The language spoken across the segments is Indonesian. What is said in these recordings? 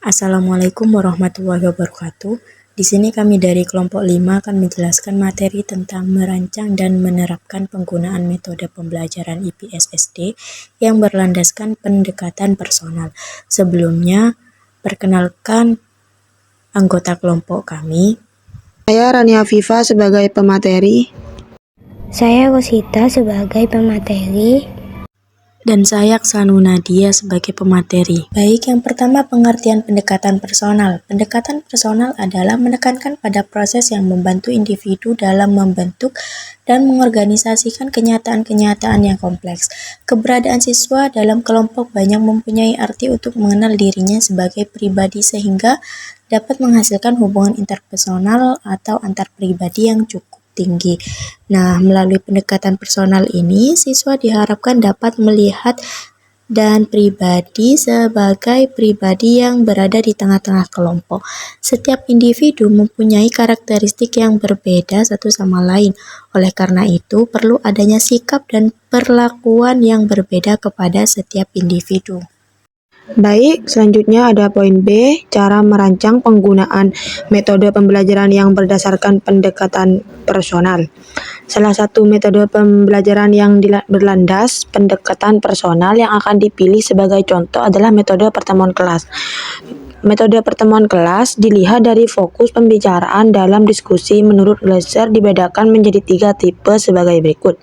Assalamualaikum warahmatullahi wabarakatuh. Di sini kami dari kelompok 5 akan menjelaskan materi tentang merancang dan menerapkan penggunaan metode pembelajaran IPS SD yang berlandaskan pendekatan personal. Sebelumnya, perkenalkan anggota kelompok kami. Saya Rania Viva sebagai pemateri. Saya Rosita sebagai pemateri. Dan saya Ksanu Nadia sebagai pemateri. Baik, yang pertama pengertian pendekatan personal. Pendekatan personal adalah menekankan pada proses yang membantu individu dalam membentuk dan mengorganisasikan kenyataan-kenyataan yang kompleks. Keberadaan siswa dalam kelompok banyak mempunyai arti untuk mengenal dirinya sebagai pribadi sehingga dapat menghasilkan hubungan interpersonal atau antar pribadi yang cukup tinggi. Nah, melalui pendekatan personal ini, siswa diharapkan dapat melihat dan pribadi sebagai pribadi yang berada di tengah-tengah kelompok. Setiap individu mempunyai karakteristik yang berbeda satu sama lain. Oleh karena itu, perlu adanya sikap dan perlakuan yang berbeda kepada setiap individu. Baik, selanjutnya ada poin B, cara merancang penggunaan metode pembelajaran yang berdasarkan pendekatan personal. Salah satu metode pembelajaran yang berlandas pendekatan personal yang akan dipilih sebagai contoh adalah metode pertemuan kelas. Metode pertemuan kelas dilihat dari fokus pembicaraan dalam diskusi. Menurut Glaser dibedakan menjadi 3 tipe sebagai berikut.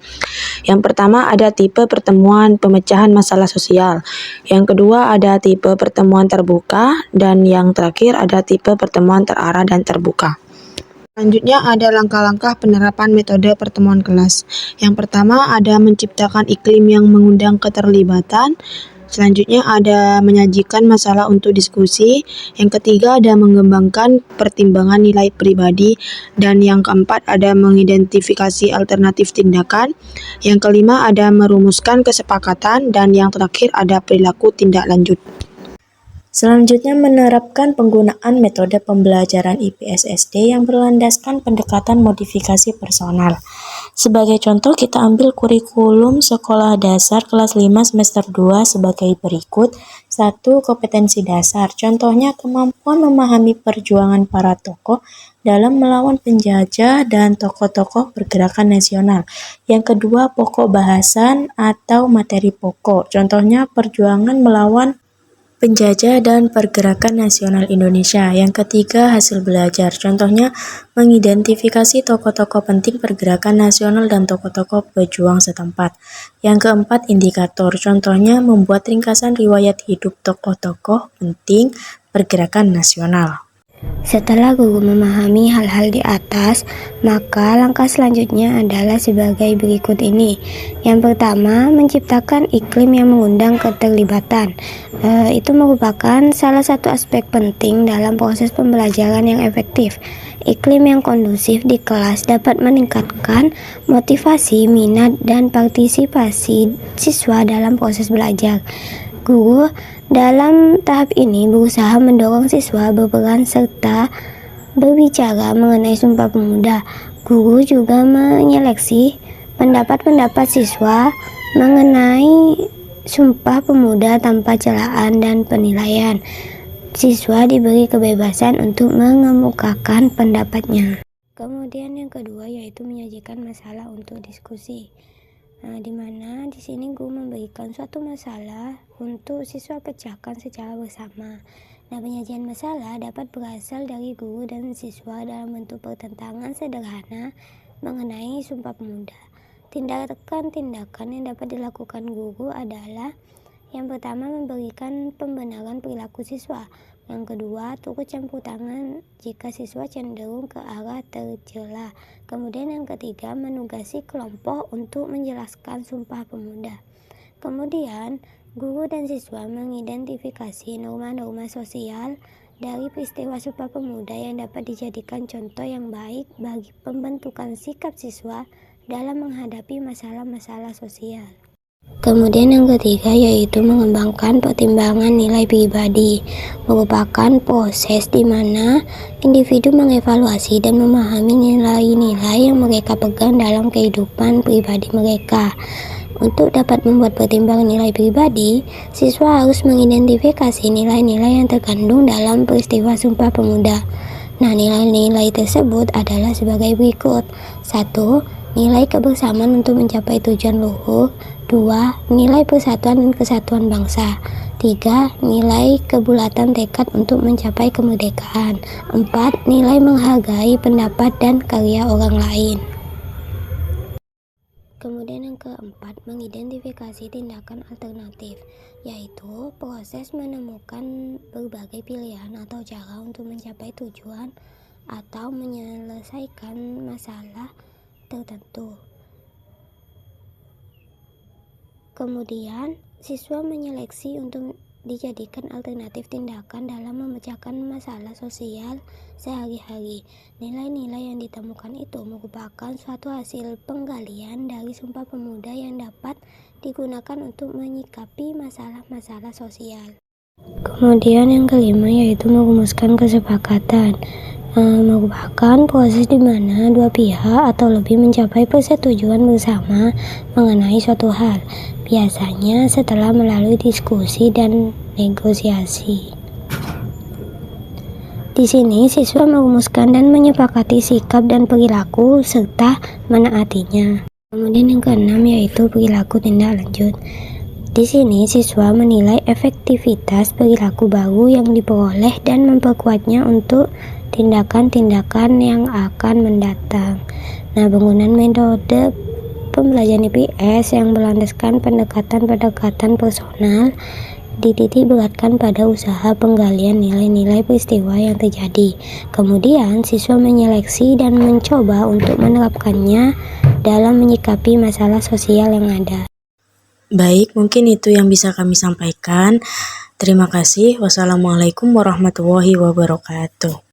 Yang pertama ada tipe pertemuan pemecahan masalah sosial. Yang kedua ada tipe pertemuan terbuka. Dan yang terakhir ada tipe pertemuan terarah dan terbuka. Selanjutnya ada langkah-langkah penerapan metode pertemuan kelas. Yang pertama ada menciptakan iklim yang mengundang keterlibatan. Selanjutnya ada menyajikan masalah untuk diskusi. Yang ketiga ada mengembangkan pertimbangan nilai pribadi. Dan yang keempat ada mengidentifikasi alternatif tindakan. Yang kelima ada merumuskan kesepakatan. Dan yang terakhir ada perilaku tindak lanjut. Selanjutnya menerapkan penggunaan metode pembelajaran IPS SD yang berlandaskan pendekatan modifikasi personal. Sebagai contoh kita ambil kurikulum sekolah dasar kelas 5 semester 2 sebagai berikut. 1. Kompetensi dasar. Contohnya kemampuan memahami perjuangan para tokoh dalam melawan penjajah dan tokoh-tokoh pergerakan nasional. Yang kedua, pokok bahasan atau materi pokok. Contohnya perjuangan melawan penjajah dan pergerakan nasional Indonesia. Yang ketiga, hasil belajar. Contohnya, mengidentifikasi tokoh-tokoh penting pergerakan nasional dan tokoh-tokoh pejuang setempat. Yang keempat, indikator. Contohnya, membuat ringkasan riwayat hidup tokoh-tokoh penting pergerakan nasional. Setelah guru memahami hal-hal di atas, maka langkah selanjutnya adalah sebagai berikut ini. Yang pertama, menciptakan iklim yang mengundang keterlibatan. Itu merupakan salah satu aspek penting dalam proses pembelajaran yang efektif. Iklim yang kondusif di kelas dapat meningkatkan motivasi, minat, dan partisipasi siswa dalam proses belajar. Guru dalam tahap ini berusaha mendorong siswa berperan serta berbicara mengenai Sumpah Pemuda. Guru juga menyeleksi pendapat-pendapat siswa mengenai Sumpah Pemuda tanpa celaan dan penilaian. Siswa diberi kebebasan untuk mengemukakan pendapatnya. Kemudian yang kedua yaitu menyajikan masalah untuk diskusi. Di mana di sini guru memberikan suatu masalah untuk siswa pecahkan secara bersama. Penyajian masalah dapat berasal dari guru dan siswa dalam bentuk pertentangan sederhana mengenai Sumpah Pemuda. Tindakan-tindakan yang dapat dilakukan guru adalah yang pertama memberikan pembenaran perilaku siswa. Yang kedua, turut campur tangan jika siswa cenderung ke arah tercela. Kemudian yang ketiga, menugasi kelompok untuk menjelaskan Sumpah Pemuda. Kemudian, guru dan siswa mengidentifikasi norma-norma sosial dari peristiwa Sumpah Pemuda yang dapat dijadikan contoh yang baik bagi pembentukan sikap siswa dalam menghadapi masalah-masalah sosial. Kemudian yang ketiga yaitu mengembangkan pertimbangan nilai pribadi, merupakan proses di mana individu mengevaluasi dan memahami nilai-nilai yang mereka pegang dalam kehidupan pribadi mereka. Untuk dapat membuat pertimbangan nilai pribadi, siswa harus mengidentifikasi nilai-nilai yang terkandung dalam peristiwa Sumpah Pemuda. Nah, nilai-nilai tersebut adalah sebagai berikut. 1. Nilai kebersamaan untuk mencapai tujuan luhur. 2. Nilai persatuan dan kesatuan bangsa. 3. Nilai kebulatan tekad untuk mencapai kemerdekaan. 4. Nilai menghargai pendapat dan karya orang lain. Kemudian yang keempat, mengidentifikasi tindakan alternatif, yaitu proses menemukan berbagai pilihan atau cara untuk mencapai tujuan atau menyelesaikan masalah tertentu. Kemudian, siswa menyeleksi untuk dijadikan alternatif tindakan dalam memecahkan masalah sosial sehari-hari. Nilai-nilai yang ditemukan itu merupakan suatu hasil penggalian dari Sumpah Pemuda yang dapat digunakan untuk menyikapi masalah-masalah sosial. Kemudian yang kelima yaitu merumuskan kesepakatan. Merupakan proses di mana dua pihak atau lebih mencapai persetujuan bersama mengenai suatu hal, biasanya setelah melalui diskusi dan negosiasi. Di sini siswa merumuskan dan menyepakati sikap dan perilaku serta menaatinya. Kemudian yang keenam yaitu perilaku tindak lanjut. Di sini siswa menilai efektivitas perilaku baru yang diperoleh dan memperkuatnya untuk tindakan-tindakan yang akan mendatang. Nah, penggunaan metode pembelajaran IPS yang berlandaskan pendekatan personal dititik beratkan pada usaha penggalian nilai-nilai peristiwa yang terjadi. Kemudian, siswa menyeleksi dan mencoba untuk menerapkannya dalam menyikapi masalah sosial yang ada. Baik, mungkin itu yang bisa kami sampaikan. Terima kasih. Wassalamualaikum warahmatullahi wabarakatuh.